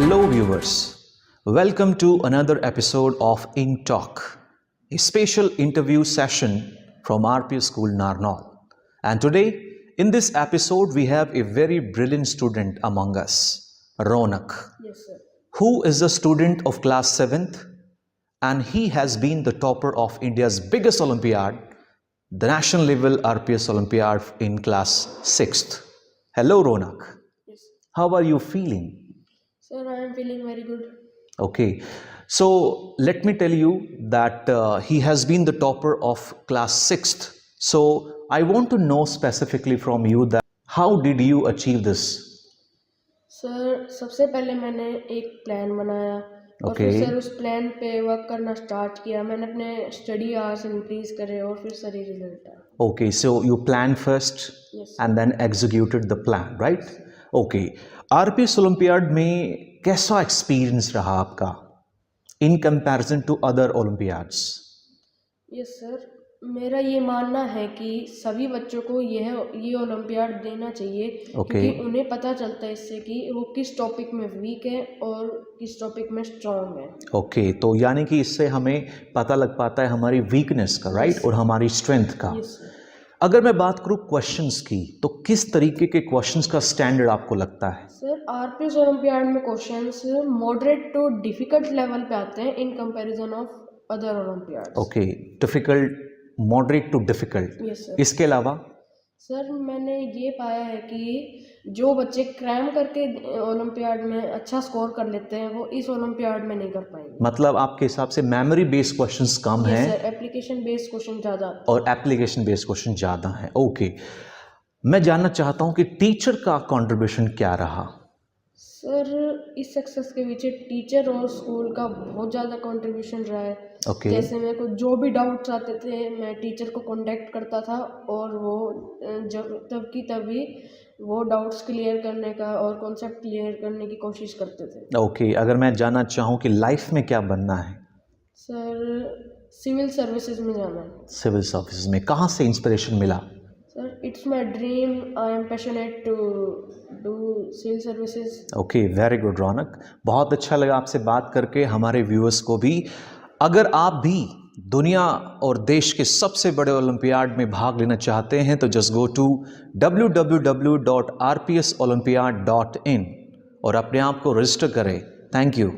Hello viewers, welcome to another episode of In Talk, a special interview session from RPS School Narnaul. And today, in this episode, we have a very brilliant student among us, Ronak, Yes, sir. who is a student of class 7th, and he has been the topper of India's biggest Olympiad, the national level RPS Olympiad in class 6th. Hello Ronak, Yes, how are you feeling? sir. I am feeling very good. Okay, so let me tell you that he has been the topper of class 6th. So I want to know specifically from you that how did you achieve this? Sir सबसे पहले मैंने एक plan बनाया और Okay. फिर sir उस plan पे work करना स्टार्ट किया. मैंने अपने स्टडी आवर्स इंक्रीज करे और फिर सर ये रिजल्ट आया. Okay, so you planned first Yes. and then executed the plan, right? Okay, RPS Olympiad में कैसा एक्सपीरियंस रहा आपका in comparison to other Olympiads? Yes sir, मेरा ये मानना है कि सभी बच्चों को ये ओलंपियाड देना चाहिए. Okay. क्योंकि उन्हें पता चलता है इससे कि वो किस टॉपिक में वीक है और किस टॉपिक में स्ट्रांग है. ओके, तो यानी कि इससे हमें पता लग पाता है हमारी वीकनेस का, राइट, और हमारी स्ट्रेंथ का. Yes sir. अगर मैं बात करूं क्वेश्चंस की, तो किस तरीके के क्वेश्चंस का स्टैंडर्ड आपको लगता है? सर आरपीएस ओलंपियाड में questions moderate to difficult level पे आते हैं in comparison of other olympiads. Okay, difficult, moderate to difficult. Yes sir. इसके अलावा सर मैंने ये पाया है कि जो बच्चे क्रैम करके ओलंपियाड में अच्छा स्कोर कर लेते हैं वो इस ओलंपियाड में नहीं कर पाएंगे. मतलब आपके हिसाब से मेमोरी बेस्ड क्वेश्चंस कम यस हैं सर, एप्लीकेशन बेस्ड क्वेश्चन ज़्यादा आते और एप्लीकेशन बेस्ड क्वेश्चन ज़्यादा हैं. ओके, मैं जानना चाहता हूं कि टीचर का कंट्रीब्यूशन क्या रहा? हैं. सर इस सक्सेस के पीछे टीचर और स्कूल का बहुत ज़्यादा कंट्रीब्यूशन रहा है. ओके. जैसे मेरे को जो भी डाउट्स आते थे मैं टीचर को कांटेक्ट करता था और वो जब तब की तभी वो डाउट्स क्लियर करने का और कॉन्सेप्ट क्लियर करने की कोशिश करते थे. ओके, अगर मैं जानना चाहूँ कि लाइफ में क्या बनना है? सर सिविल सर्विसेज में जाना है. सिविल सर्विसेज में कहाँ से इंस्पिरेशन मिला? Sir it's my dream. I am passionate to do civil services. Okay, very good Raunak, बहुत अच्छा लगा आपसे बात करके, हमारे व्यूअर्स को भी. अगर आप भी दुनिया और देश के सबसे बड़े ओलंपियाड में भाग लेना चाहते हैं तो जस्ट गो टू www.rpsolympiad.in और अपने आप को रजिस्टर करें. Thank you.